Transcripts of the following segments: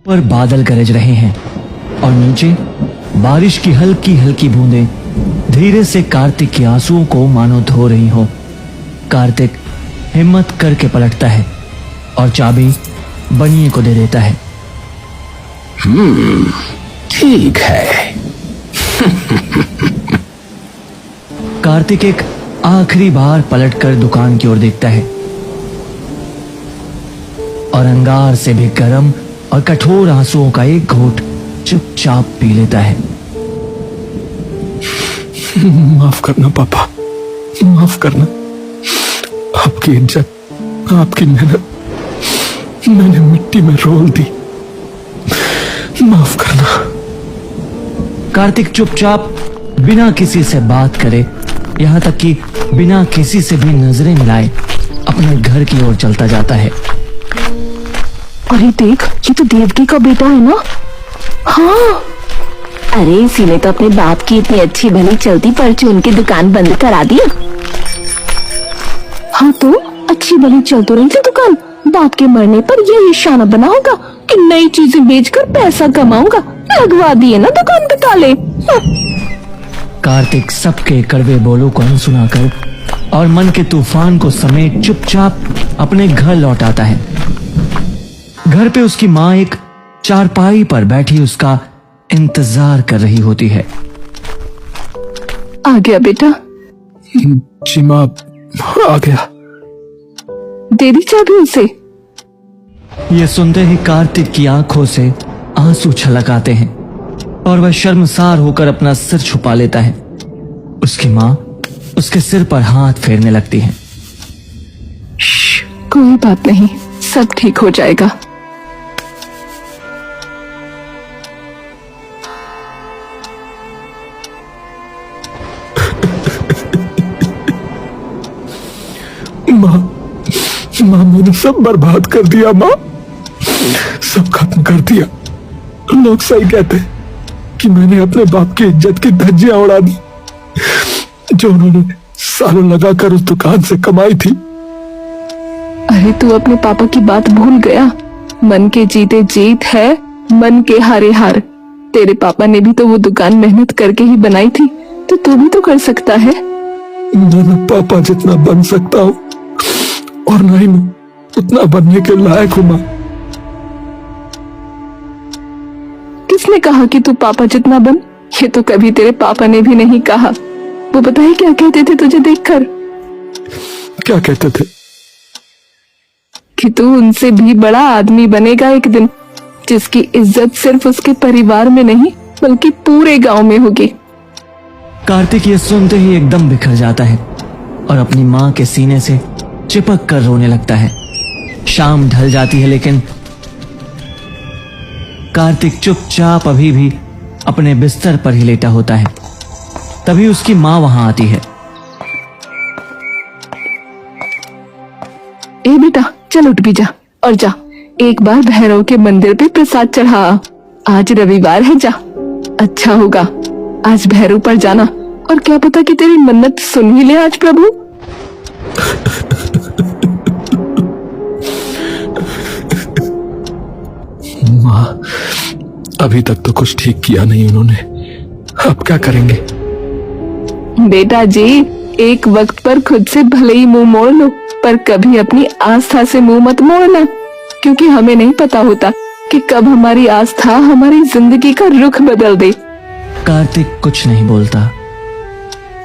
पर बादल गरज रहे हैं और नीचे बारिश की हल्की हल्की बूंदें धीरे से कार्तिक के आंसुओं को मानो धो रही हो। कार्तिक हिम्मत करके पलटता है और चाबी बनिए को दे देता है। ठीक है। कार्तिक एक आखिरी बार पलटकर दुकान की ओर देखता है और अंगार से भी गर्म और कठोर आंसुओं का एक घूंट चुपचाप पी लेता है। माफ करना पापा, माफ करना। आपकी इज्जत, आपकी मेहनत मैंने मिट्टी में रोल दी। माफ करना। कार्तिक चुपचाप बिना किसी से बात करे, यहाँ तक कि बिना किसी से भी नजरें मिलाए अपने घर की ओर चलता जाता है। अरे देख, ये तो देवकी का बेटा है ना। हाँ, अरे इसी ने तो अपने बाप की इतनी अच्छी भली चलती परचून की दुकान बंद करा दी। हाँ तो अच्छी भली चल तो रही थी दुकान, बाप के मरने पर ये निशाना बना होगा कि नई चीजें बेचकर पैसा कमाऊंगा। लगवा दिए ना दुकान पे ताले। कार्तिक सबके कड़वे बोलों को अनसुना कर और मन के तूफान को समेट चुपचाप अपने घर लौट आता है। घर पे उसकी माँ एक चारपाई पर बैठी उसका इंतजार कर रही होती है। आ गया बेटा? जी माँ, आ गया। दे दी चाबी उसे। ये सुनते ही कार्तिक की आंखों से आंसू छलक आते हैं और वह शर्मसार होकर अपना सिर छुपा लेता है। उसकी माँ उसके सिर पर हाथ फेरने लगती है। कोई बात नहीं, सब ठीक हो जाएगा। माँ मैंने सब बर्बाद कर दिया। माँ सब खत्म कर दिया। लोग सही कहते कि मैंने अपने बाप की इज्जत की धज्जियां उड़ा दी जो उन्होंने सालों लगाकर उस दुकान से कमाई थी। अरे तू अपने पापा की बात भूल गया। मन के जीते जीत है, मन के हारे हार। तेरे पापा ने भी तो वो दुकान मेहनत करके ही बनाई थी, तो तू भी तो कर सकता है। मैं पापा जितना बन सकता हूँ और ना ही मैं उतना बनने के लायक हूँ। माँ किसने कहा कि तू पापा जितना बन? ये तो कभी तेरे पापा ने भी नहीं कहा। वो पता है क्या कहते थे तुझे देखकर? क्या कहते थे? कि तू उनसे भी बड़ा आदमी बनेगा एक दिन, जिसकी इज्जत सिर्फ उसके परिवार में नहीं बल्कि पूरे गांव में होगी। कार्तिक ये सुनते ही एकदम बिखर जाता है और अपनी माँ के सीने से चिपक कर रोने लगता है। शाम ढल जाती है लेकिन कार्तिक चुपचाप अभी भी अपने बिस्तर पर ही लेटा होता है। तभी उसकी माँ वहां आती है। ए बेटा, चल उठ भी जा और जा एक बार भैरव के मंदिर पे प्रसाद चढ़ा। आज रविवार है, जा। अच्छा होगा आज भैरव पर जाना, और क्या पता कि तेरी मन्नत सुन ही ले आज प्रभु। माँ अभी तक तो कुछ ठीक किया नहीं उन्होंने, अब क्या करेंगे? बेटा जी, एक वक्त पर खुद से भले ही मुंह मोड़ लो, पर कभी अपनी आस्था से मुंह मत मोड़ना, क्योंकि हमें नहीं पता होता कि कब हमारी आस्था हमारी जिंदगी का रुख बदल दे। कार्तिक कुछ नहीं बोलता।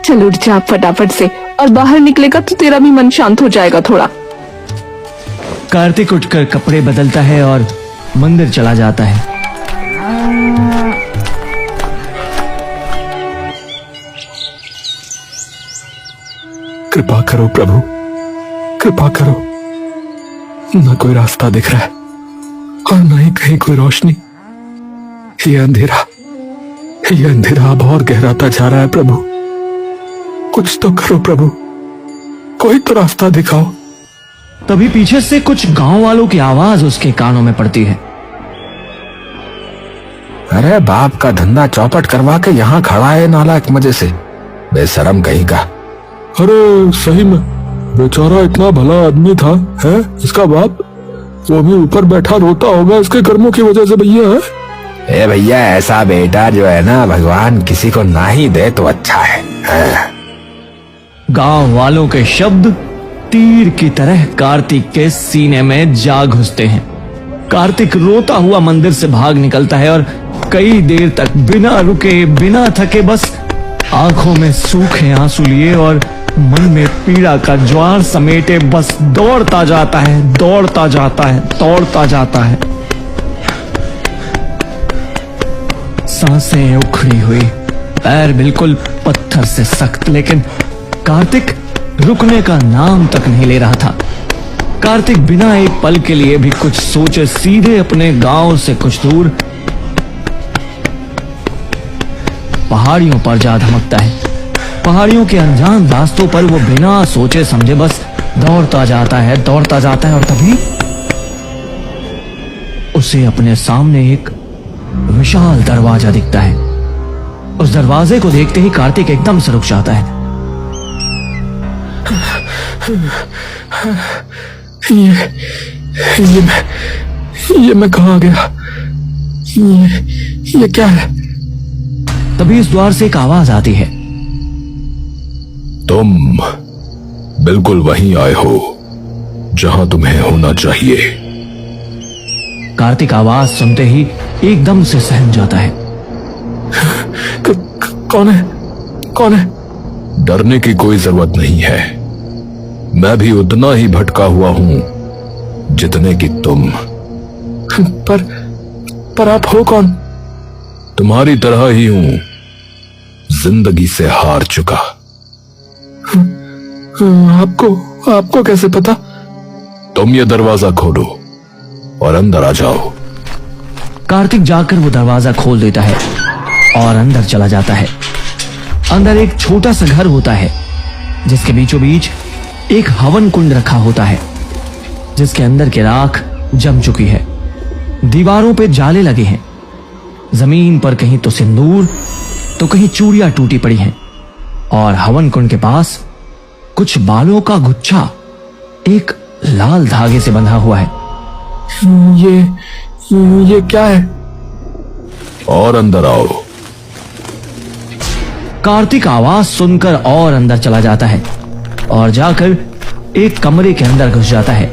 चल उठ जा फटाफट से, और बाहर निकलेगा तो तेरा भी मन शांत हो जाएगा थोड़ा। कार्तिक उठकर कपड़े बदलता है और मंदिर चला जाता है। कृपा करो प्रभु, कृपा करो। न कोई रास्ता दिख रहा है और न ही कहीं कोई रोशनी। ये अंधेरा अब और गहराता जा रहा है प्रभु। कुछ तो करो प्रभु, कोई तो रास्ता दिखाओ। तभी पीछे से कुछ गांव वालों की आवाज उसके कानों में पड़ती है। अरे बाप का धंधा चौपट करवा के यहाँ खड़ा है नालायक मजे से, बेशरम कहीं का। अरे सही में बेचारा इतना भला आदमी था, है इसका बाप। वो भी ऊपर बैठा रोता होगा इसके कर्मों की वजह से भैया है। ए भैया, ऐसा बेटा जो है ना भगवान किसी को ना ही दे तो अच्छा है। हाँ। गांव वालों के शब्द तीर की तरह कार्तिक के सीने में जा घुसते हैं। कार्तिक रोता हुआ मंदिर से भाग निकलता है और कई देर तक बिना रुके बिना थके बस आंखों में सूखे आंसू लिए और मन में पीड़ा का ज्वार समेटे बस दौड़ता जाता है, दौड़ता जाता है, दौड़ता जाता है। सांसें उखड़ी हुई, पैर बिल्कुल पत्थर से सख्त, लेकिन कार्तिक रुकने का नाम तक नहीं ले रहा था। कार्तिक बिना एक पल के लिए भी कुछ सोचे सीधे अपने गांव से कुछ दूर पहाड़ियों पर जा धमकता है। पहाड़ियों के अनजान रास्तों पर वो बिना सोचे समझे बस दौड़ता जाता है, दौड़ता जाता है और तभी उसे अपने सामने एक विशाल दरवाजा दिखता है। उस दरवाजे को देखते ही कार्तिक एकदम से रुक जाता है। ये मैं कहाँ आ गया? ये क्या है? तभी इस द्वार से एक आवाज आती है। तुम बिल्कुल वहीं आए हो जहां तुम्हें होना चाहिए। कार्तिक आवाज सुनते ही एकदम से सहम जाता है। कौन है? कौन है? डरने की कोई जरूरत नहीं है। मैं भी उतना ही भटका हुआ हूं जितने कि तुम। पर आप हो कौन? तुम्हारी तरह ही हूं, जिंदगी से हार चुका। आपको कैसे पता? तुम ये दरवाजा खोलो और अंदर आ जाओ। कार्तिक जाकर वो दरवाजा खोल देता है और अंदर चला जाता है। अंदर एक छोटा सा घर होता है जिसके बीचों बीच एक हवन कुंड रखा होता है जिसके अंदर की राख जम चुकी है। दीवारों पे जाले लगे हैं। जमीन पर कहीं तो सिंदूर तो कहीं चूड़ियां टूटी पड़ी हैं और हवन कुंड के पास कुछ बालों का गुच्छा एक लाल धागे से बंधा हुआ है। ये क्या है? और अंदर आओ। कार्तिक आवाज सुनकर और अंदर चला जाता है और जाकर एक कमरे के अंदर घुस जाता है।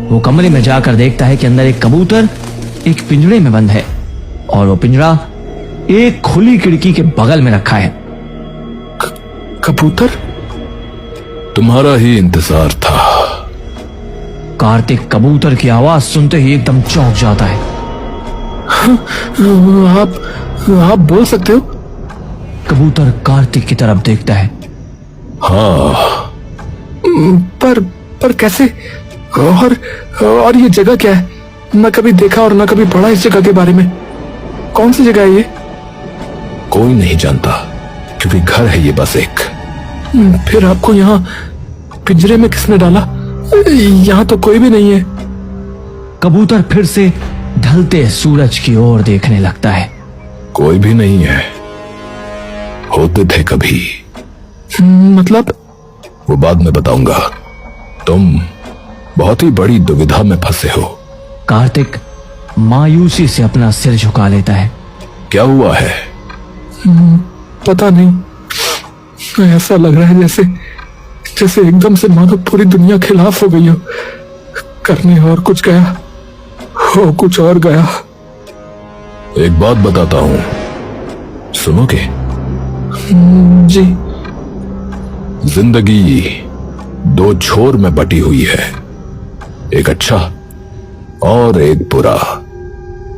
वो कमरे में जाकर देखता है कि अंदर एक कबूतर एक पिंजरे में बंद है और वो पिंजरा एक खुली खिड़की के बगल में रखा है। कबूतर? तुम्हारा ही इंतजार था। कार्तिक कबूतर की आवाज सुनते ही एकदम चौंक जाता है। आप बोल सकते हो? कबूतर कार्तिक की तरफ देखता है। हाँ। पर कैसे? और ये जगह क्या है? न कभी देखा और न कभी पढ़ा इस जगह के बारे में। कौन सी जगह है ये? कोई नहीं जानता क्योंकि घर है ये बस एक। फिर आपको यहाँ पिंजरे में किसने डाला? यहाँ तो कोई भी नहीं है। कबूतर फिर से ढलते सूरज की ओर देखने लगता है। कोई भी नहीं है। होते थे कभी। मतलब? वो बाद में बताऊंगा। तुम बहुत ही बड़ी दुविधा में फंसे हो। कार्तिक मायूसी से अपना सिर झुका लेता है। क्या हुआ है? पता नहीं। ऐसा लग रहा है जैसे एकदम से मानो पूरी दुनिया खिलाफ हो गई हो। करने और कुछ गया, हो कुछ और गया। एक बात बताता हूं, सुनोगे? जी। जिंदगी दो छोर में बटी हुई है, एक अच्छा और एक बुरा।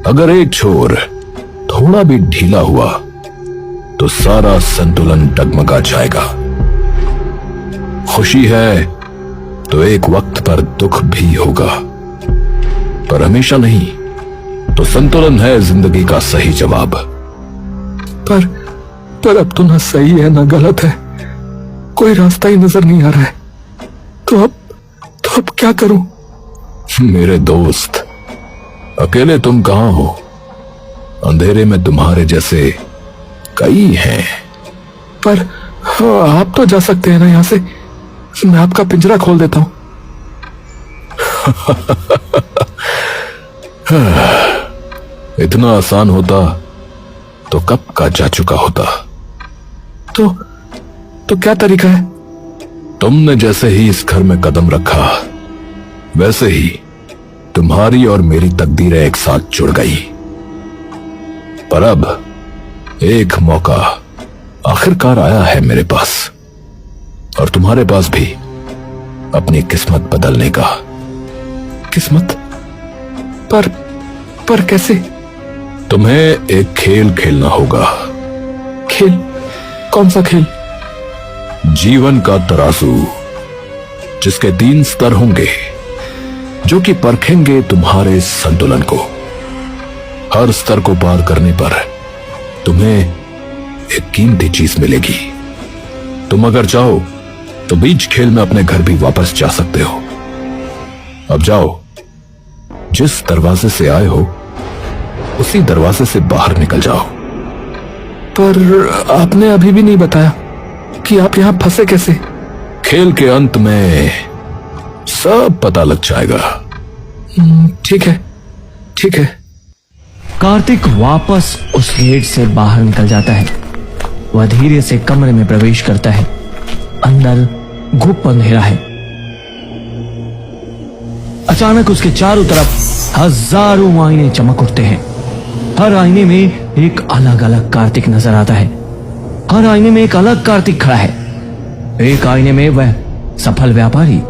अगर एक छोर थोड़ा भी ढीला हुआ तो सारा संतुलन डगमगा जाएगा। खुशी है तो एक वक्त पर दुख भी होगा, पर हमेशा नहीं। तो संतुलन है जिंदगी का सही जवाब। पर अब तो ना सही है ना गलत है, कोई रास्ता ही नजर नहीं आ रहा है। तो अब क्या करूं? मेरे दोस्त, अकेले तुम कहां हो? अंधेरे में तुम्हारे जैसे कई हैं। पर आप तो जा सकते हैं ना यहां से। मैं आपका पिंजरा खोल देता हूं। इतना आसान होता तो कब का जा चुका होता। तो क्या तरीका है? तुमने जैसे ही इस घर में कदम रखा वैसे ही तुम्हारी और मेरी तकदीरें एक साथ जुड़ गई। पर अब एक मौका आखिरकार आया है मेरे पास और तुम्हारे पास भी अपनी किस्मत बदलने का। किस्मत? पर कैसे? तुम्हें एक खेल खेलना होगा। खेल? कौन सा खेल? जीवन का तराजू, जिसके 3 स्तर होंगे जो कि परखेंगे तुम्हारे संतुलन को। हर स्तर को पार करने पर तुम्हें एक कीमती चीज मिलेगी। तुम अगर चाहो तो बीच खेल में अपने घर भी वापस जा सकते हो। अब जाओ, जिस दरवाजे से आए हो उसी दरवाजे से बाहर निकल जाओ। पर आपने अभी भी नहीं बताया कि आप यहां फंसे कैसे? खेल के अंत में सब पता लग जाएगा। ठीक है। कार्तिक वापस उस गेट से बाहर निकल जाता है। वह धीरे से कमरे में प्रवेश करता है। अंदर घुप अंधेरा है। अचानक उसके चारों तरफ हजारों आईने चमक उठते हैं। हर आईने में एक अलग अलग कार्तिक नजर आता है। हर आईने में एक अलग कार्तिक खड़ा है। एक आईने में वह सफल व्यापारी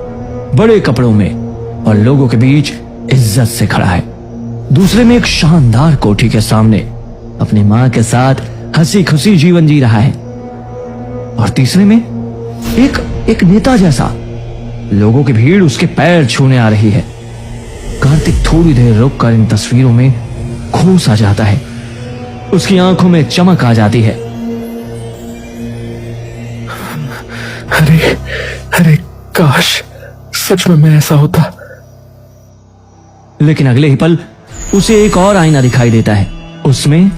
बड़े कपड़ों में और लोगों के बीच इज्जत से खड़ा है। दूसरे में एक शानदार कोठी के सामने अपनी मां के साथ हंसी खुशी जीवन जी रहा है। और तीसरे में एक नेता जैसा लोगों की भीड़ उसके पैर छूने आ रही है। कार्तिक थोड़ी देर रुककर इन तस्वीरों में खो सा जाता है। उसकी आंखों में चमक आ जाती है। अरे काश सच में मैं ऐसा होता। लेकिन अगले ही पल उसे एक और आईना दिखाई देता है। उसमें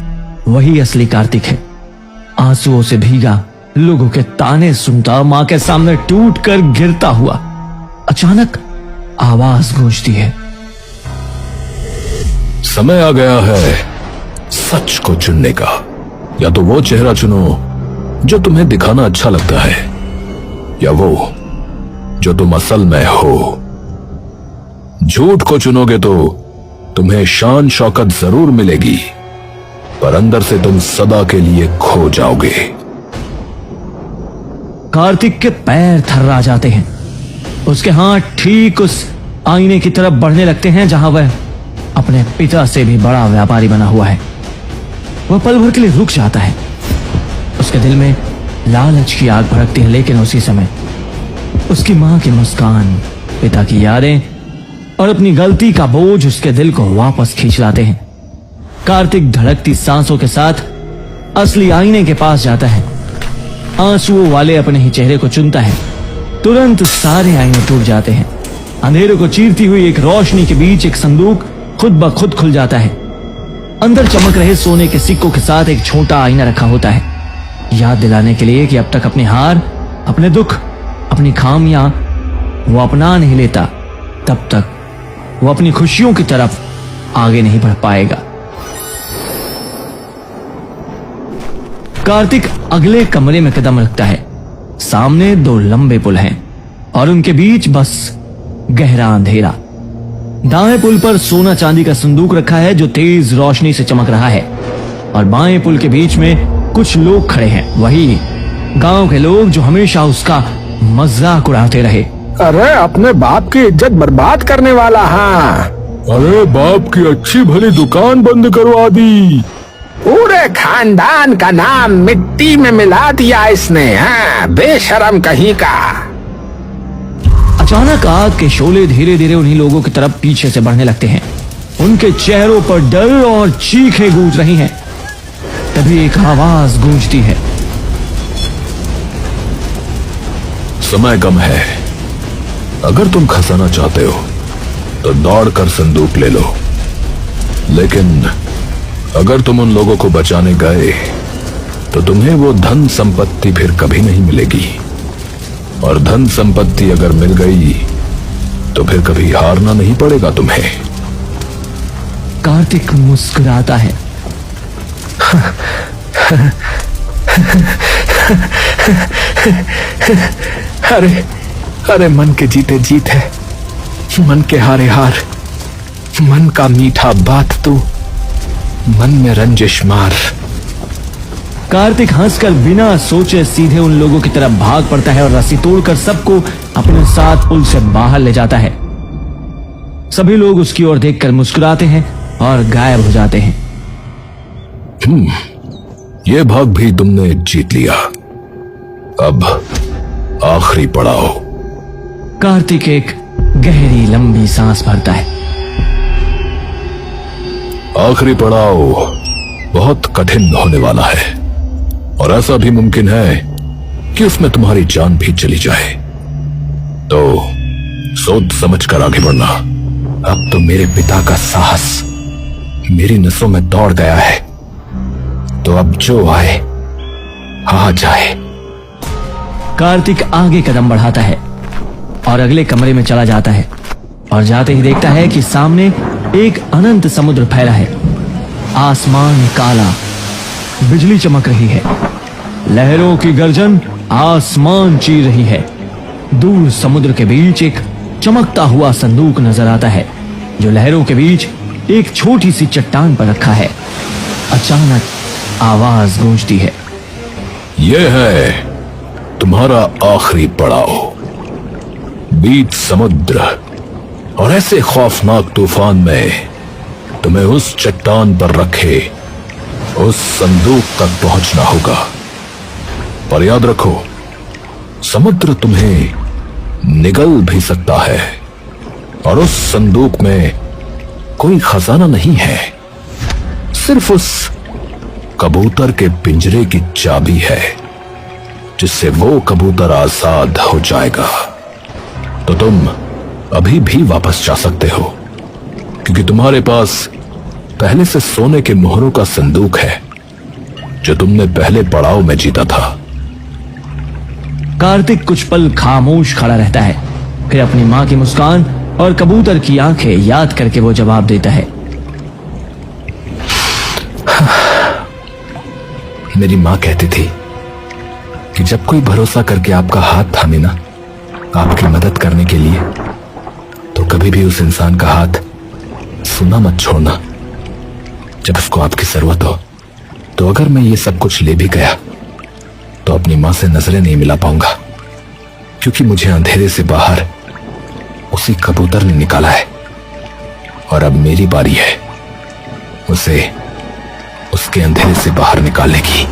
वही असली कार्तिक है, आंसुओं से भीगा, लोगों के ताने सुनता, मां के सामने टूट कर गिरता हुआ। अचानक आवाज गूंजती है, समय आ गया है सच को चुनने का। या तो वो चेहरा चुनो जो तुम्हें दिखाना अच्छा लगता है, या वो जो तुम असल में हो। झूठ को चुनोगे तो तुम्हें शान शौकत जरूर मिलेगी, पर अंदर से तुम सदा के लिए खो जाओगे। कार्तिक के पैर थर्रा जाते हैं। उसके हाथ ठीक उस आईने की तरफ बढ़ने लगते हैं जहां वह अपने पिता से भी बड़ा व्यापारी बना हुआ है। वह पल भर के लिए रुक जाता है। उसके दिल में लालच की आग भड़कती है, लेकिन उसी समय उसकी मां की मुस्कान, पिता की यादें और अपनी गलती का बोझ उसके दिल को वापस खींच लाते हैं। कार्तिक धड़कती सांसों के साथ असली आईने के पास जाता है। आंसुओं वाले अपने ही चेहरे को चुनता है। तुरंत सारे आईने टूट जाते हैं। अंधेरे को चीरती हुई एक रोशनी के बीच एक संदूक खुद ब खुद खुल जाता है। अंदर चमक रहे सोने के सिक्कों के साथ एक छोटा आईना रखा होता है, याद दिलाने के लिए कि अब तक अपनी हार, अपने दुख, अपनी खामियां वो अपना नहीं लेता, तब तक वो अपनी खुशियों की तरफ आगे नहीं बढ़ पाएगा। कार्तिक अगले कमरे में कदम रखता है। सामने 2 लंबे पुल हैं और उनके बीच बस गहरा अंधेरा। दाएं पुल पर सोना चांदी का संदूक रखा है जो तेज रोशनी से चमक रहा है, और बाएं पुल के बीच में कुछ लोग खड़े हैं, वही गांव के लोग जो हमेशा उसका मजाक उड़ाते रहे। अरे अपने बाप की इज्जत बर्बाद करने वाला। हाँ, अरे बाप की अच्छी भली दुकान बंद करवा दी। पूरे खानदान का नाम मिट्टी में मिला दिया इसने। हाँ, बेशरम कहीं का। अचानक आग के शोले धीरे धीरे उन्हीं लोगों की तरफ पीछे से बढ़ने लगते हैं। उनके चेहरों पर डर और चीखें गूंज रही हैं। तभी एक आवाज गूंजती है, समय कम है, अगर तुम खजाना चाहते हो तो दौड़कर संदूक ले लो, लेकिन अगर तुम उन लोगों को बचाने गए तो तुम्हें वो धन संपत्ति फिर कभी नहीं मिलेगी, और धन संपत्ति अगर मिल गई तो फिर कभी हारना नहीं पड़ेगा तुम्हें। कार्तिक मुस्कुराता है। अरे अरे मन के जीते जीत है, मन के हारे हार, मन का मीठा बात तू, मन में रंजिश मार। कार्तिक हंसकर बिना सोचे सीधे उन लोगों की तरफ भाग पड़ता है और रस्सी तोड़कर सबको अपने साथ पुल से बाहर ले जाता है। सभी लोग उसकी ओर देखकर मुस्कुराते हैं और गायब हो जाते हैं। ये भाग भी तुमने जीत लिया। अब आखिरी पड़ाव। कार्तिक एक गहरी लंबी सांस भरता है। आखिरी पड़ाव बहुत कठिन होने वाला है और ऐसा भी मुमकिन है कि उसमें तुम्हारी जान भी चली जाए, तो सोच समझ कर आगे बढ़ना। अब तो मेरे पिता का साहस मेरी नसों में दौड़ गया है, तो अब जो आए आ जाए। कार्तिक आगे कदम बढ़ाता है और अगले कमरे में चला जाता है और जाते ही देखता है कि सामने एक अनंत समुद्र फैला है। आसमान काला, बिजली चमक रही है, लहरों की गर्जन आसमान चीर रही है। दूर समुद्र के बीच एक चमकता हुआ संदूक नजर आता है जो लहरों के बीच एक छोटी सी चट्टान पर रखा है। अचानक आवाज गूंजती है। यह है तुम्हारा आखिरी पड़ाव। बीच समुद्र और ऐसे खौफनाक तूफान में तुम्हें उस चट्टान पर रखे उस संदूक तक पहुंचना होगा। पर याद रखो, समुद्र तुम्हें निगल भी सकता है और उस संदूक में कोई खजाना नहीं है, सिर्फ उस कबूतर के पिंजरे की चाबी है, जिससे वो कबूतर आजाद हो जाएगा। तो तुम अभी भी वापस जा सकते हो, क्योंकि तुम्हारे पास पहले से सोने के मोहरों का संदूक है जो तुमने पहले पड़ाव में जीता था। कार्तिक कुछ पल खामोश खड़ा रहता है, फिर अपनी मां की मुस्कान और कबूतर की आंखें याद करके वो जवाब देता है। मेरी मां कहती थी कि जब कोई भरोसा करके आपका हाथ थामे ना आपकी मदद करने के लिए, तो कभी भी उस इंसान का हाथ सूना मत छोड़ना। जब उसको आपकी जरूरत हो, तो अगर मैं ये सब कुछ ले भी गया तो अपनी मां से नजरें नहीं मिला पाऊंगा, क्योंकि मुझे अंधेरे से बाहर उसी कबूतर ने निकाला है और अब मेरी बारी है उसे उसके अंधेरे से बाहर निकालने की।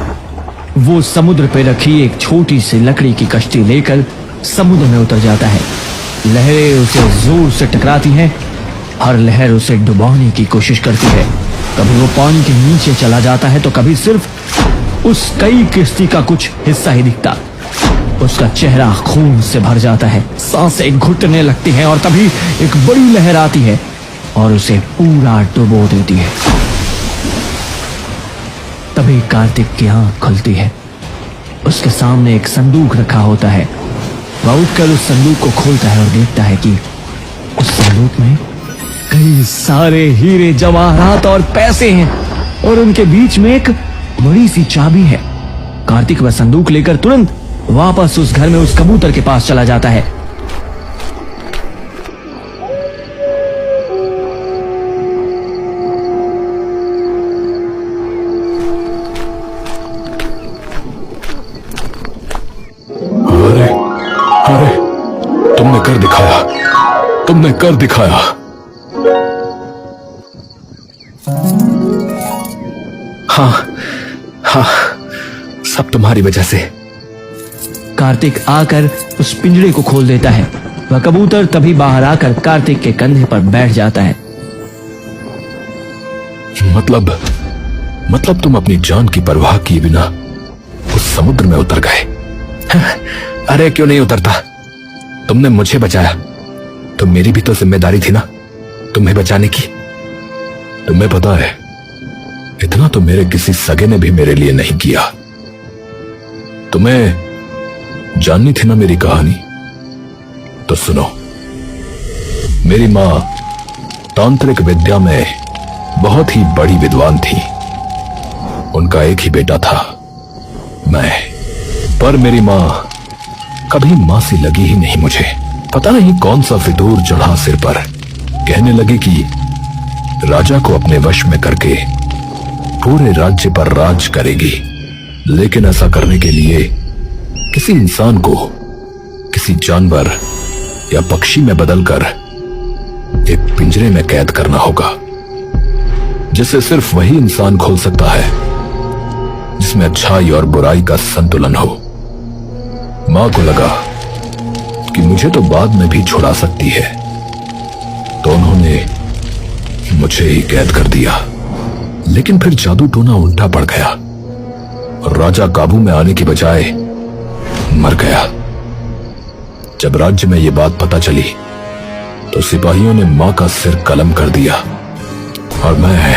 वो समुद्र पे रखी एक छोटी सी लकड़ी की कश्ती लेकर समुद्र में उतर जाता है। लहरें उसे जोर से टकराती हैं, हर लहर उसे डुबाने की कोशिश करती है। कभी वो पानी के नीचे चला जाता है तो कभी सिर्फ उस कई किश्ती का कुछ हिस्सा ही दिखता। उसका चेहरा खून से भर जाता है, सांसें घुटने लगती हैं और तभी एक बड़ी लहर आती है और उसे पूरा डुबो देती है। तभी कार्तिक की आंख खुलती है। उसके सामने एक संदूक रखा होता है। वह उठकर उस संदूक को खोलता है और देखता है कि उस संदूक में कई सारे हीरे जवाहरात और पैसे हैं और उनके बीच में एक बड़ी सी चाबी है। कार्तिक वह संदूक लेकर तुरंत वापस उस घर में उस कबूतर के पास चला जाता है। अरे अरे, तुमने कर दिखाया, तुमने कर दिखाया। हाँ, सब तुम्हारी वजह से। कार्तिक आकर उस पिंजरे को खोल देता है। वह कबूतर तभी बाहर आकर कार्तिक के कंधे पर बैठ जाता है। मतलब तुम अपनी जान की परवाह किए बिना उस समुद्र में उतर गए। अरे क्यों नहीं उतरता? तुमने मुझे बचाया, तो मेरी भी तो जिम्मेदारी थी ना तुम्हें बचाने की। तुम्हें पता है, इतना तो मेरे किसी सगे ने भी मेरे लिए नहीं किया। तुम्हें जाननी थी ना मेरी कहानी, तो सुनो। मेरी माँ तांत्रिक विद्या में बहुत ही बड़ी विद्वान थी। उनका एक ही बेटा था, मैं। पर मेरी माँ कभी माँ सी लगी ही नहीं मुझे। पता नहीं कौन सा फितूर चढ़ा सिर पर। कहने लगी कि राजा को अपने वश में करके पूरे राज्य पर राज करेगी, लेकिन ऐसा करने के लिए किसी इंसान को किसी जानवर या पक्षी में बदलकर एक पिंजरे में कैद करना होगा, जिसे सिर्फ वही इंसान खोल सकता है जिसमें अच्छाई और बुराई का संतुलन हो। मां को लगा कि मुझे तो बाद में भी छुड़ा सकती है, तो उन्होंने मुझे ही कैद कर दिया। लेकिन फिर जादू टोना उल्टा पड़ गया और राजा काबू में आने की बजाय मर गया। जब राज्य में यह बात पता चली तो सिपाहियों ने मां का सिर कलम कर दिया और मैं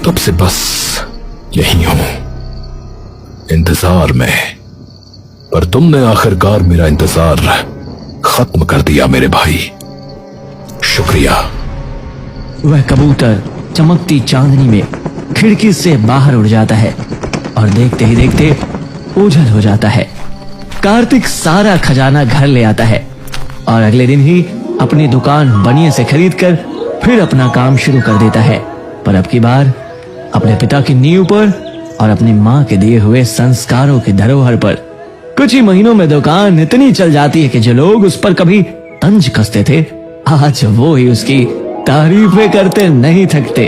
तब से बस यही हूं, इंतजार में। पर तुमने आखिरकार मेरा इंतजार खत्म कर दिया मेरे भाई, शुक्रिया। वह कबूतर चमकती चांदनी में खिड़की से बाहर उड़ जाता है और देखते ही देखते ओझल हो जाता है। कार्तिक सारा खजाना घर ले आता है और अगले दिन ही अपनी दुकान बनिए से खरीदकर फिर अपना काम शुरू कर देता है। पर अब की बार अपने पिता की नींव पर और अपनी माँ के दिए हुए संस्कारों की धरोहर पर। कुछ ही महीनों में दुकान इतनी चल जाती है कि जो लोग उस पर कभी तंज कसते थे, आज वो ही उसकी तारीफें करते नहीं थकते।